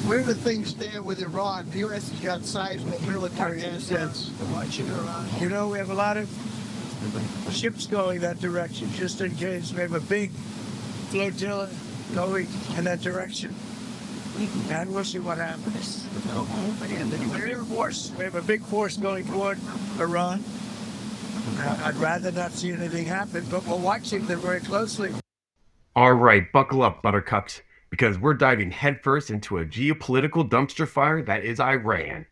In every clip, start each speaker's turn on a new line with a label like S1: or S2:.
S1: Where do things stand with Iran? The U.S. has got seismic military assets. You know, we have a lot of ships going that direction, just in case. We have a big flotilla going in that direction. And we'll see what happens. We have a big force going toward Iran. I'd rather not see anything happen, but we're watching them very closely.
S2: All right, buckle up, buttercups, because we're diving headfirst into a geopolitical dumpster fire that is Iran.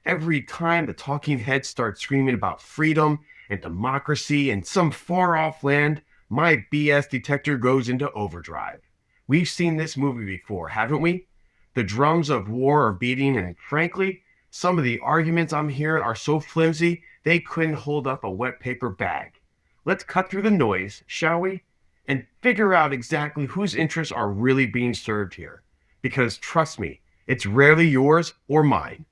S2: Every time the talking heads start screaming about freedom and democracy in some far-off land, my BS detector goes into overdrive. We've seen this movie before, haven't we? The drums of war are beating, and frankly, some of the arguments I'm hearing are so flimsy they couldn't hold up a wet paper bag. Let's cut through the noise, shall we? And figure out exactly whose interests are really being served here. Because trust me, it's rarely yours or mine.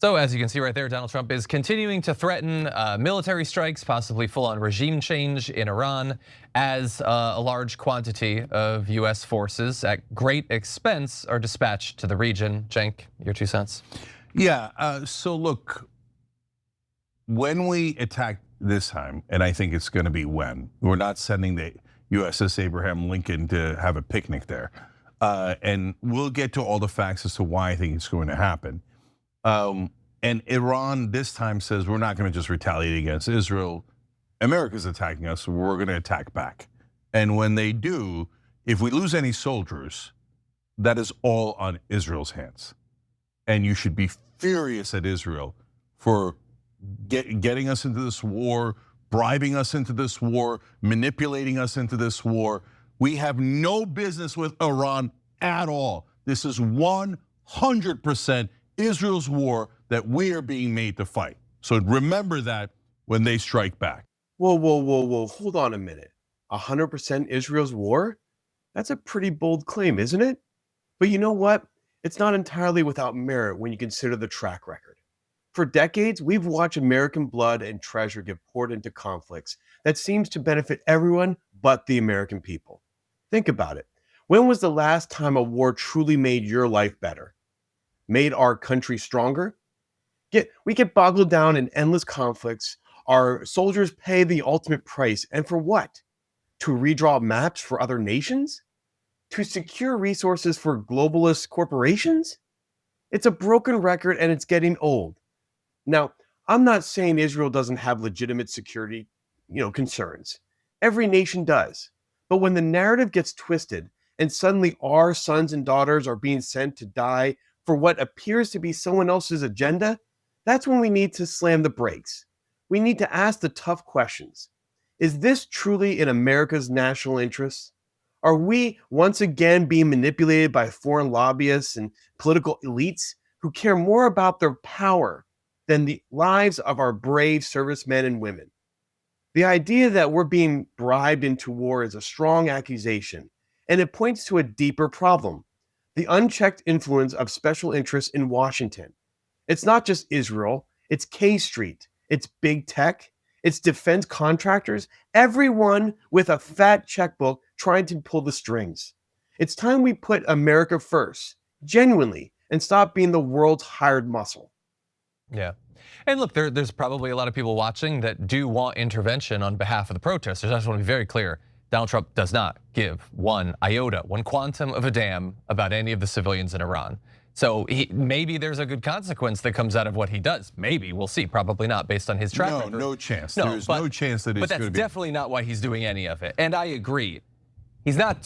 S3: So as you can see right there, Donald Trump is continuing to threaten military strikes, possibly full-on regime change in Iran, as a large quantity of US forces at great expense are dispatched to the region. Cenk, your 2 cents?
S4: Yeah, so look, when we attack this time, and I think it's gonna be when, we're not sending the USS Abraham Lincoln to have a picnic there. And we'll get to all the facts as to why I think it's going to happen. And Iran this time says we're not going to just retaliate against Israel. America's attacking us, so we're going to attack back. And when they do, if we lose any soldiers, that is all on Israel's hands. And you should be furious at Israel for getting us into this war, bribing us into this war, manipulating us into this war. We have no business with Iran at all. This is 100% Israel's war that we are being made to fight. So remember that when they strike back.
S2: Whoa, hold on a minute. 100% Israel's war? That's a pretty bold claim, isn't it? But you know what? It's not entirely without merit when you consider the track record. For decades, we've watched American blood and treasure get poured into conflicts that seems to benefit everyone but the American people. Think about it. When was the last time a war truly made your life better? Made our country stronger? We get boggled down in endless conflicts. Our soldiers pay the ultimate price, and for what? To redraw maps for other nations? To secure resources for globalist corporations? It's a broken record and it's getting old. Now, I'm not saying Israel doesn't have legitimate security, concerns. Every nation does. But when the narrative gets twisted and suddenly our sons and daughters are being sent to die for what appears to be someone else's agenda, that's when we need to slam the brakes. We need to ask the tough questions. Is this truly in America's national interests? Are we once again being manipulated by foreign lobbyists and political elites who care more about their power than the lives of our brave servicemen and women? The idea that we're being bribed into war is a strong accusation, and it points to a deeper problem: the unchecked influence of special interests in Washington. It's not just Israel, it's K Street, it's big tech, it's defense contractors, everyone with a fat checkbook trying to pull the strings. It's time we put America first, genuinely, and stop being the world's hired muscle.
S3: Yeah. And look, there's probably a lot of people watching that do want intervention on behalf of the protesters. I just want to be very clear. Donald Trump does not give one iota, one quantum of a damn about any of the civilians in Iran. So maybe there's a good consequence that comes out of what he does. Maybe, we'll see, probably not based on his track record.
S4: No chance. There's no chance that it's going to be.
S3: But that's definitely not why he's doing any of it. And I agree. He's not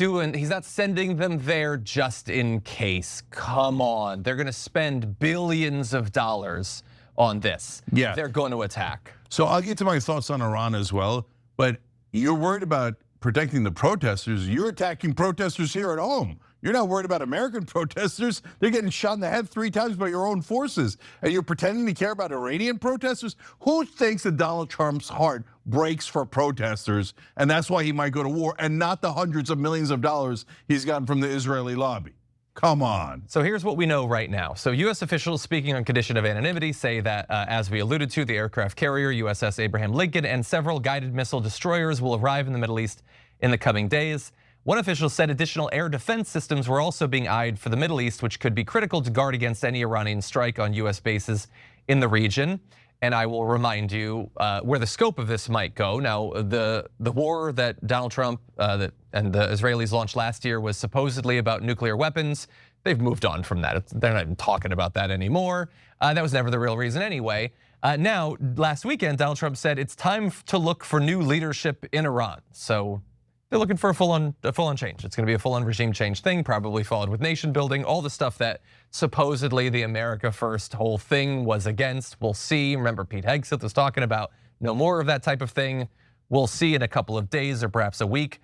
S3: sending them there just in case. Come on, they're going to spend billions of dollars on this.
S4: Yeah.
S3: They're going to attack.
S4: So I'll get to my thoughts on Iran as well, but you're worried about protecting the protesters. You're attacking protesters here at home. You're not worried about American protesters. They're getting shot in the head 3 times by your own forces. And you're pretending to care about Iranian protesters? Who thinks that Donald Trump's heart breaks for protesters and that's why he might go to war and not the hundreds of millions of dollars he's gotten from the Israeli lobby? Come on.
S3: So here's what we know right now. So US officials speaking on condition of anonymity say that, as we alluded to, the aircraft carrier USS Abraham Lincoln and several guided missile destroyers will arrive in the Middle East in the coming days. One official said additional air defense systems were also being eyed for the Middle East, which could be critical to guard against any Iranian strike on US bases in the region. And I will remind you where the scope of this might go. Now, the war that Donald Trump and the Israelis launched last year was supposedly about nuclear weapons. They've moved on from that. They're not even talking about that anymore. That was never the real reason anyway. Now, last weekend, Donald Trump said it's time to look for new leadership in Iran. So they're looking for a full-on change. It's going to be a full-on regime change thing, probably followed with nation building, all the stuff that supposedly the America First whole thing was against. We'll see. Remember, Pete Hegseth was talking about no more of that type of thing. We'll see in a couple of days or perhaps a week.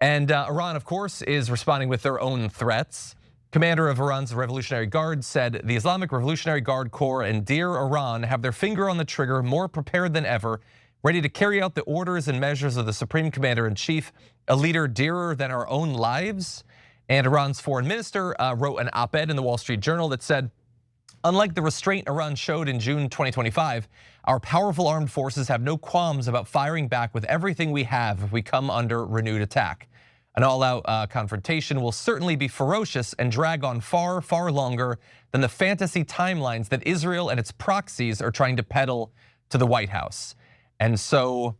S3: And Iran, of course, is responding with their own threats. Commander of Iran's Revolutionary Guard said the Islamic Revolutionary Guard Corps and Dear Iran have their finger on the trigger, more prepared than ever, ready to carry out the orders and measures of the Supreme Commander-in-Chief, a leader dearer than our own lives. And Iran's foreign minister wrote an op-ed in the Wall Street Journal that said, unlike the restraint Iran showed in June 2025, our powerful armed forces have no qualms about firing back with everything we have if we come under renewed attack. An all-out confrontation will certainly be ferocious and drag on far, far longer than the fantasy timelines that Israel and its proxies are trying to peddle to the White House. And so,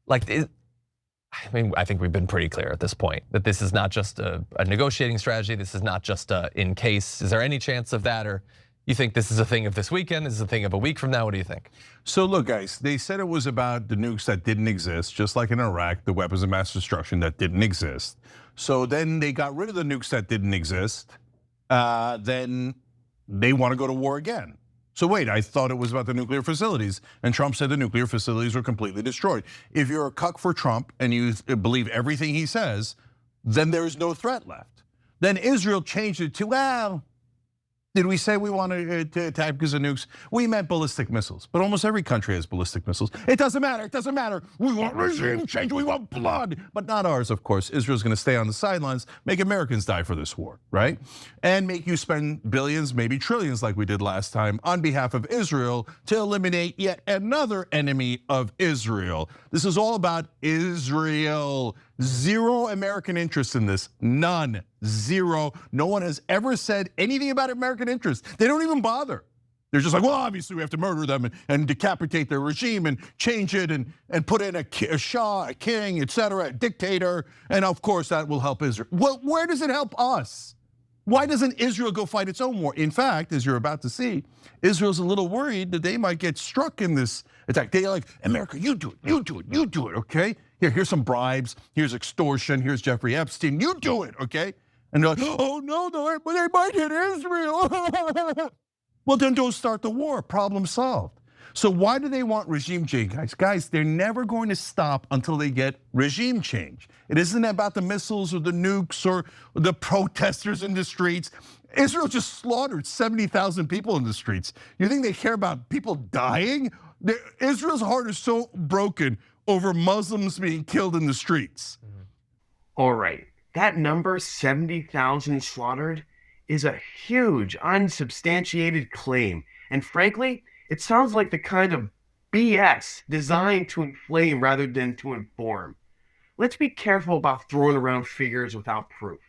S3: I think we've been pretty clear at this point that this is not just a negotiating strategy. This is not just in case. Is there any chance of that, or you think this is a thing of this weekend? This is a thing of a week from now? What do you think?
S4: So look, guys, they said it was about the nukes that didn't exist, just like in Iraq, the weapons of mass destruction that didn't exist. So then they got rid of the nukes that didn't exist. Then they want to go to war again. So wait, I thought it was about the nuclear facilities, and Trump said the nuclear facilities were completely destroyed. If you're a cuck for Trump and you believe everything he says, then there's no threat left. Then Israel changed it to, well, did we say we wanted to attack because of nukes? We meant ballistic missiles, but almost every country has ballistic missiles. It doesn't matter, it doesn't matter. We want regime change, we want blood, but not ours, of course. Israel's gonna stay on the sidelines, make Americans die for this war, right? And make you spend billions, maybe trillions like we did last time on behalf of Israel to eliminate yet another enemy of Israel. This is all about Israel. Zero American interest in this, none, zero. No one has ever said anything about American interest. They don't even bother. They're just like, well, obviously we have to murder them and decapitate their regime and change it and put in a shah, a king, etc., a dictator, and of course that will help Israel. Well, where does it help us? Why doesn't Israel go fight its own war? In fact, as you're about to see, Israel's a little worried that they might get struck in this attack. They're like, America, you do it, you do it, you do it, okay? Here's some bribes, here's extortion, here's Jeffrey Epstein, you do it, okay? And they're like, oh no, they might hit Israel. Well, then don't start the war, problem solved. So why do they want regime change, guys? Guys, they're never going to stop until they get regime change. It isn't about the missiles or the nukes or the protesters in the streets. Israel just slaughtered 70,000 people in the streets. You think they care about people dying? Israel's heart is so broken over Muslims being killed in the streets.
S5: All right, that number, 70,000 slaughtered, is a huge, unsubstantiated claim. And frankly, it sounds like the kind of BS designed to inflame rather than to inform. Let's be careful about throwing around figures without proof,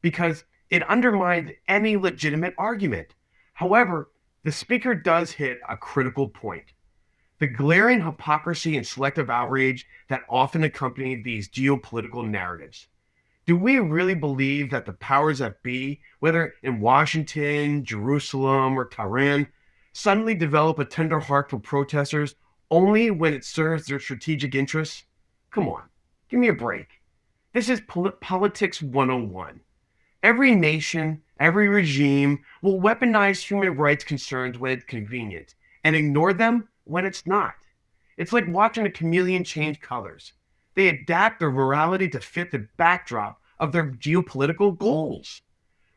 S5: because it undermines any legitimate argument. However, the speaker does hit a critical point. The glaring hypocrisy and selective outrage that often accompany these geopolitical narratives. Do we really believe that the powers that be, whether in Washington, Jerusalem, or Tehran, suddenly develop a tender heart for protesters only when it serves their strategic interests? Come on, give me a break. This is politics 101. Every nation, every regime will weaponize human rights concerns when it's convenient and ignore them when it's not. It's like watching a chameleon change colors. They adapt their morality to fit the backdrop of their geopolitical goals.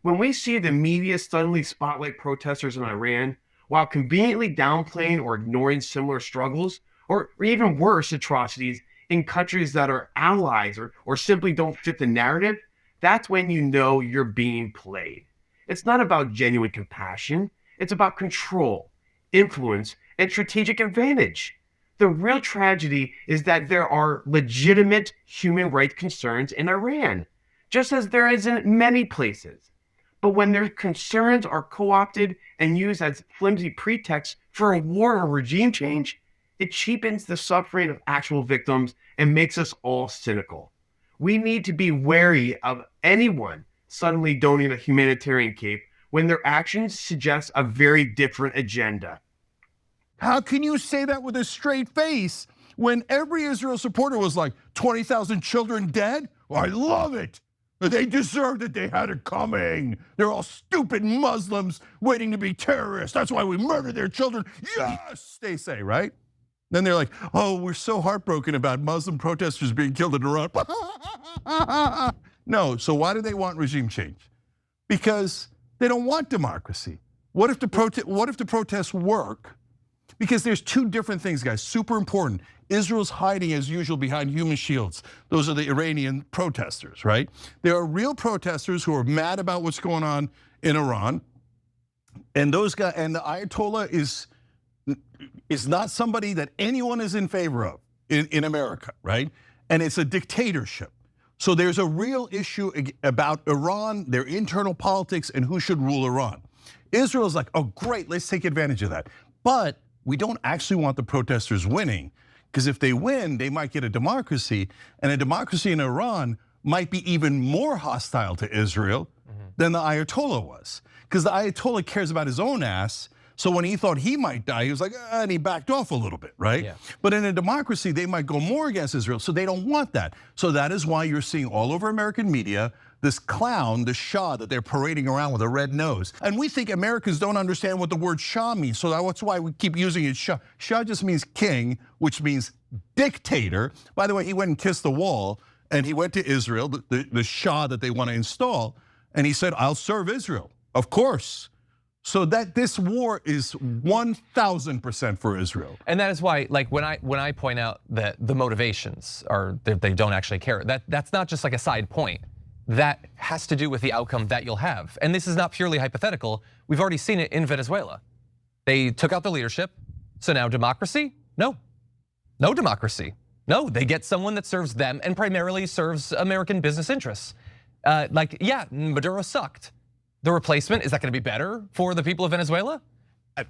S5: When we see the media suddenly spotlight protesters in Iran, while conveniently downplaying or ignoring similar struggles, or even worse, atrocities in countries that are allies or simply don't fit the narrative, that's when you know you're being played. It's not about genuine compassion, it's about control, influence, and strategic advantage. The real tragedy is that there are legitimate human rights concerns in Iran. just as there is in many places. But when their concerns are co-opted and used as flimsy pretexts for a war or regime change, it cheapens the suffering of actual victims and makes us all cynical. We need to be wary of anyone suddenly donning a humanitarian cape when their actions suggest a very different agenda.
S4: How can you say that with a straight face when every Israel supporter was like, 20,000 children dead? Well, I love it. They deserve that. They had it coming. They're all stupid Muslims waiting to be terrorists. That's why we murdered their children. Yes, they say, right? Then they're like, oh, we're so heartbroken about Muslim protesters being killed in Iran. No, so why do they want regime change? Because they don't want democracy. What if the protests work? Because there's two different things, guys, super important. Israel's hiding as usual behind human shields. Those are the Iranian protesters, right? There are real protesters who are mad about what's going on in Iran. And those guys, and the Ayatollah is not somebody that anyone is in favor of in America, right? And it's a dictatorship. So there's a real issue about Iran, their internal politics, and who should rule Iran. Israel's like, oh great, let's take advantage of that. But we don't actually want the protesters winning, because if they win, they might get a democracy, and a democracy in Iran might be even more hostile to Israel than the Ayatollah was. Because the Ayatollah cares about his own ass, so when he thought he might die, he was like, and he backed off a little bit, right? Yeah. But in a democracy, they might go more against Israel, so they don't want that. So that is why you're seeing all over American media this clown, the Shah that they're parading around with a red nose. And we think Americans don't understand what the word Shah means, so that's why we keep using it Shah. Shah just means king, which means dictator. By the way, he went and kissed the wall, and he went to Israel, the Shah that they want to install, and he said, I'll serve Israel, of course. So that this war is 1,000% for Israel.
S3: And that is why, like when I point out that the motivations are that they don't actually care, that's not just like a side point. That has to do with the outcome that you'll have. And this is not purely hypothetical. We've already seen it in Venezuela. They took out the leadership, so now democracy? No, no democracy. No, they get someone that serves them and primarily serves American business interests. Yeah, Maduro sucked. The replacement, is that gonna be better for the people of Venezuela?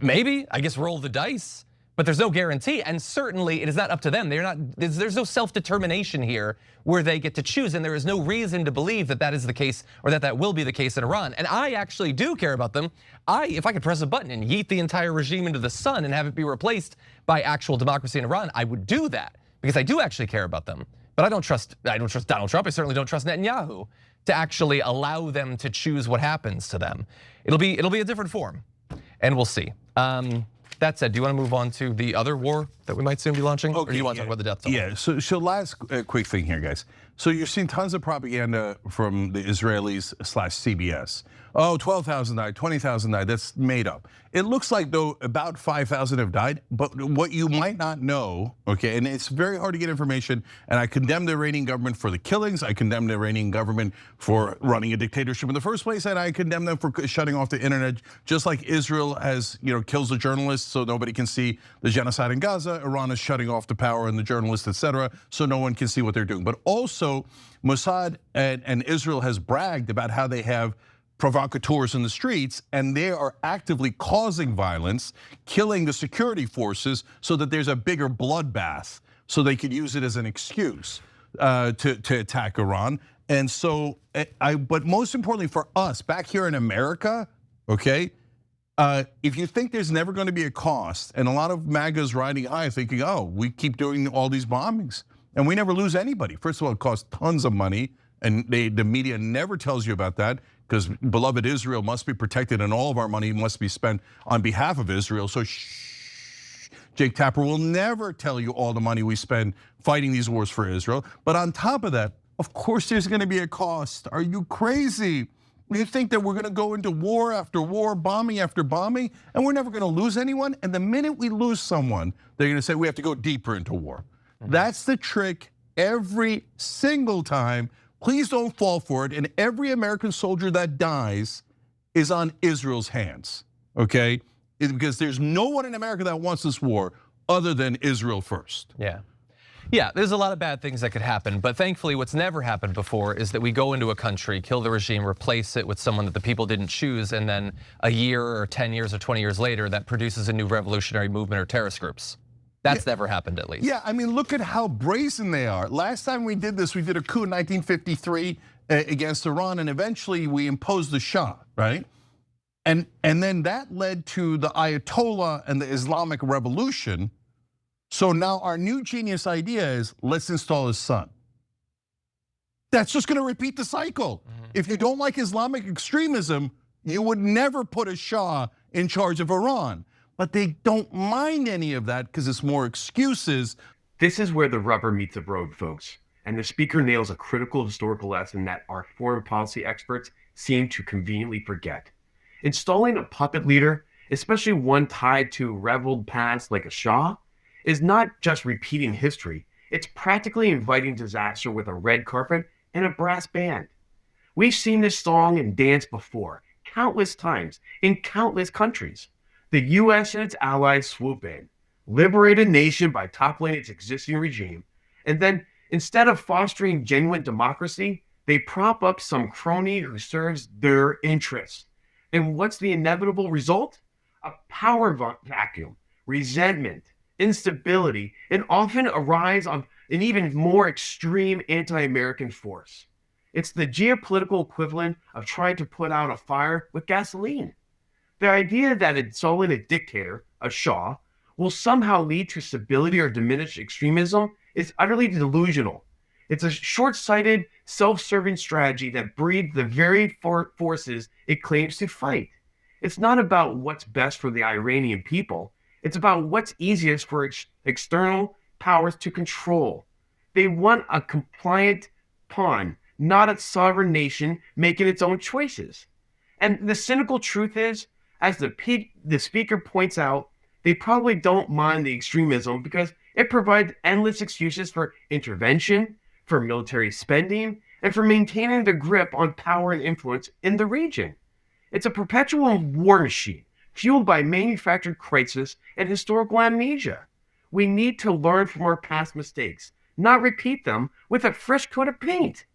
S3: Maybe, I guess roll the dice, but there's no guarantee, and certainly it is not up to them. There's no self-determination here where they get to choose, and there is no reason to believe that that is the case or that will be the case in Iran. And I actually do care about them. If I could press a button and yeet the entire regime into the sun and have it be replaced by actual democracy in Iran, I would do that because I do actually care about them. But I don't trust Donald Trump. I certainly don't trust Netanyahu to actually allow them to choose what happens to them. It'll be a different form, and we'll see. That said, do you want to move on to the other war that we might soon be launching? Okay, or do you want to talk about the death toll?
S4: Yeah, so last quick thing here, guys. So you're seeing tons of propaganda from the Israelis / CBS. Oh, 12,000 died, 20,000 died, that's made up. It looks like though about 5,000 have died, but what you might not know, okay, and it's very hard to get information, and I condemn the Iranian government for the killings, I condemn the Iranian government for running a dictatorship in the first place, and I condemn them for shutting off the internet, just like Israel has, kills the journalists so nobody can see the genocide in Gaza, Iran is shutting off the power and the journalists, etc., so no one can see what they're doing. But also, Mossad and Israel has bragged about how they have provocateurs in the streets, and they are actively causing violence, killing the security forces so that there's a bigger bloodbath, so they could use it as an excuse to attack Iran. And so, but most importantly for us back here in America, okay, if you think there's never going to be a cost, and a lot of MAGA's riding high thinking, oh, we keep doing all these bombings and we never lose anybody. First of all, it costs tons of money, and the media never tells you about that, because beloved Israel must be protected and all of our money must be spent on behalf of Israel. So shh, Jake Tapper will never tell you all the money we spend fighting these wars for Israel. But on top of that, of course there's gonna be a cost. Are you crazy? You think that we're gonna go into war after war, bombing after bombing, and we're never gonna lose anyone? And the minute we lose someone, they're gonna say we have to go deeper into war. That's the trick every single time. Please don't fall for it, and every American soldier that dies is on Israel's hands, okay? Because there's no one in America that wants this war other than Israel first.
S3: Yeah. Yeah, there's a lot of bad things that could happen, but thankfully what's never happened before is that we go into a country, kill the regime, replace it with someone that the people didn't choose, and then a year or 10 years or 20 years later, that produces a new revolutionary movement or terrorist groups. That's never happened, at least.
S4: Yeah, I mean, look at how brazen they are. Last time we did this, we did a coup in 1953 against Iran, and eventually we imposed the Shah, right? And then that led to the Ayatollah and the Islamic Revolution. So now our new genius idea is, let's install his son. That's just gonna repeat the cycle. If you don't like Islamic extremism, you would never put a Shah in charge of Iran. But they don't mind any of that because it's more excuses.
S5: This is where the rubber meets the road, folks. And the speaker nails a critical historical lesson that our foreign policy experts seem to conveniently forget. Installing a puppet leader, especially one tied to a reveled past like a Shah, is not just repeating history. It's practically inviting disaster with a red carpet and a brass band. We've seen this song and dance before, countless times, in countless countries. The US and its allies swoop in, liberate a nation by toppling its existing regime, and then instead of fostering genuine democracy, they prop up some crony who serves their interests. And what's the inevitable result? A power vacuum, resentment, instability, and often a rise of an even more extreme anti-American force. It's the geopolitical equivalent of trying to put out a fire with gasoline. The idea that installing a dictator, a Shah, will somehow lead to stability or diminish extremism is utterly delusional. It's a short-sighted, self-serving strategy that breeds the very forces it claims to fight. It's not about what's best for the Iranian people. It's about what's easiest for external powers to control. They want a compliant pawn, not a sovereign nation making its own choices. And the cynical truth is, as the speaker points out, they probably don't mind the extremism because it provides endless excuses for intervention, for military spending, and for maintaining the grip on power and influence in the region. It's a perpetual war machine, fueled by manufactured crisis and historical amnesia. We need to learn from our past mistakes, not repeat them with a fresh coat of paint.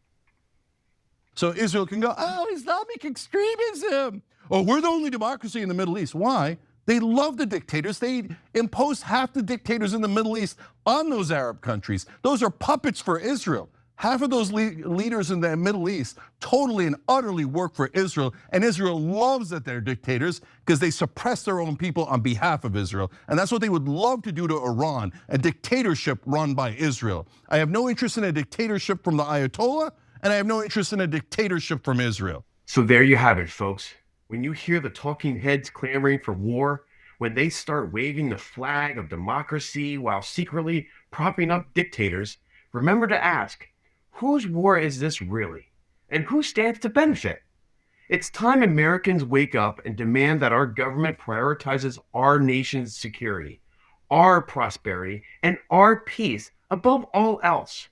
S4: So Israel can go, oh, Islamic extremism. Oh, we're the only democracy in the Middle East. Why? They love the dictators. They imposed half the dictators in the Middle East on those Arab countries. Those are puppets for Israel. Half of those leaders in the Middle East totally and utterly work for Israel, and Israel loves that they're dictators because they suppress their own people on behalf of Israel. And that's what they would love to do to Iran, a dictatorship run by Israel. I have no interest in a dictatorship from the Ayatollah, and I have no interest in a dictatorship from Israel.
S5: So there you have it, folks. When you hear the talking heads clamoring for war, when they start waving the flag of democracy while secretly propping up dictators, remember to ask, whose war is this really? And who stands to benefit? It's time Americans wake up and demand that our government prioritizes our nation's security, our prosperity, and our peace above all else.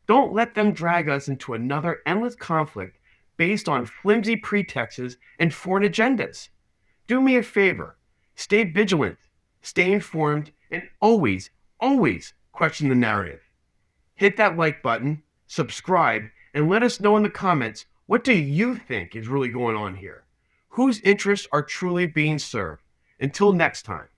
S5: Don't let them drag us into another endless conflict based on flimsy pretexts and foreign agendas. Do me a favor, stay vigilant, stay informed, and always, always question the narrative. Hit that like button, subscribe, and let us know in the comments, what do you think is really going on here? Whose interests are truly being served? Until next time.